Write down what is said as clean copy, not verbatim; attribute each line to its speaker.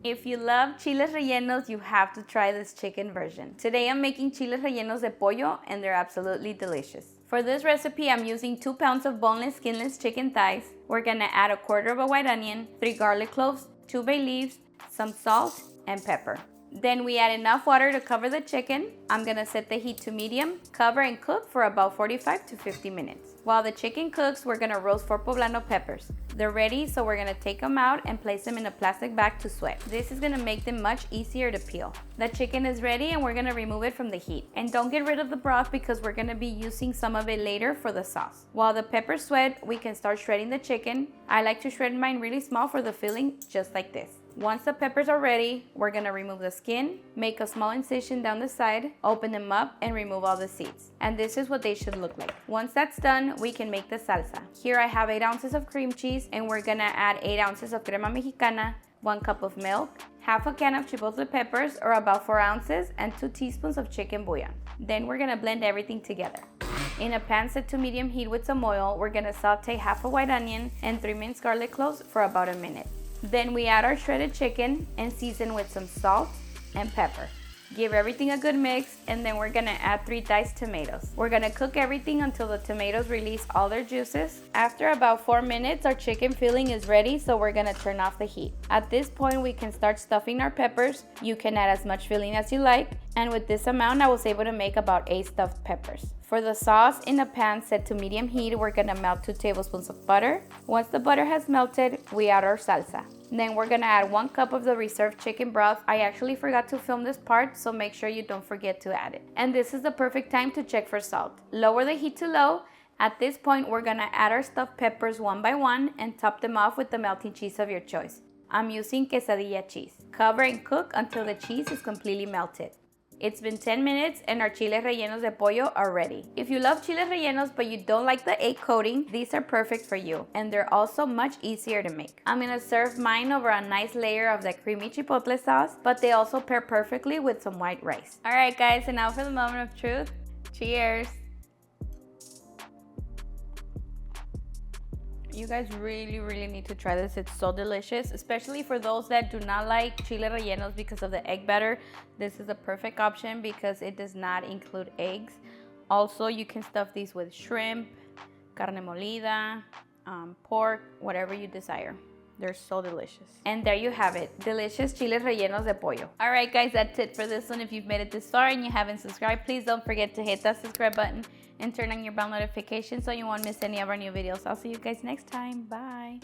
Speaker 1: If you love chiles rellenos, you have to try this chicken version. Today I'm making chiles rellenos de pollo and they're absolutely delicious. For this recipe, I'm using 2 pounds of boneless, skinless chicken thighs. We're gonna add 1/4 of a white onion, 3 garlic cloves, 2 bay leaves, some salt, and pepper. Then we add enough water to cover the chicken. I'm gonna set the heat to medium, cover and cook for about 45 to 50 minutes. While the chicken cooks, we're gonna roast 4 poblano peppers. They're ready, so we're gonna take them out and place them in a plastic bag to sweat. This is gonna make them much easier to peel. The chicken is ready and we're gonna remove it from the heat. And don't get rid of the broth because we're gonna be using some of it later for the sauce. While the peppers sweat, we can start shredding the chicken. I like to shred mine really small for the filling, just like this. Once the peppers are ready, we're gonna remove the skin, make a small incision down the side, open them up, and remove all the seeds. And this is what they should look like. Once that's done, we can make the salsa. Here I have 8 ounces of cream cheese, and we're gonna add 8 ounces of crema Mexicana, 1 cup of milk, half a can of chipotle peppers, or about 4 ounces, and 2 teaspoons of chicken bouillon. Then we're gonna blend everything together. In a pan set to medium heat with some oil, we're gonna saute half a white onion and 3 minced garlic cloves for about a minute. Then we add our shredded chicken and season with some salt and pepper. Give everything a good mix, and then we're gonna add 3 diced tomatoes. We're gonna cook everything until the tomatoes release all their juices. After about 4 minutes, our chicken filling is ready, so we're gonna turn off the heat. At this point, we can start stuffing our peppers. You can add as much filling as you like, and with this amount, I was able to make about 8 stuffed peppers. For the sauce, in a pan set to medium heat, we're gonna melt 2 tablespoons of butter. Once the butter has melted, we add our salsa. Then we're gonna add 1 cup of the reserved chicken broth. I actually forgot to film this part, so make sure you don't forget to add it. And this is the perfect time to check for salt. Lower the heat to low. At this point, we're gonna add our stuffed peppers one by one and top them off with the melting cheese of your choice. I'm using Quesadilla cheese. Cover and cook until the cheese is completely melted. It's been 10 minutes and our chiles rellenos de pollo are ready. If you love chiles rellenos but you don't like the egg coating, these are perfect for you, and they're also much easier to make. I'm gonna serve mine over a nice layer of the creamy chipotle sauce, but they also pair perfectly with some white rice. All right guys, and now for the moment of truth. Cheers! You guys really need to try this. It's so delicious, especially for those that do not like chile rellenos because of the egg batter. This is the perfect option because it does not include eggs. Also, you can stuff these with shrimp, carne molida, pork, whatever you desire. They're so delicious. And there you have it, delicious chiles rellenos de pollo. All right guys, that's it for this one. If you've made it this far and you haven't subscribed, please don't forget to hit that subscribe button and turn on your bell notifications so you won't miss any of our new videos. I'll see you guys next time. Bye.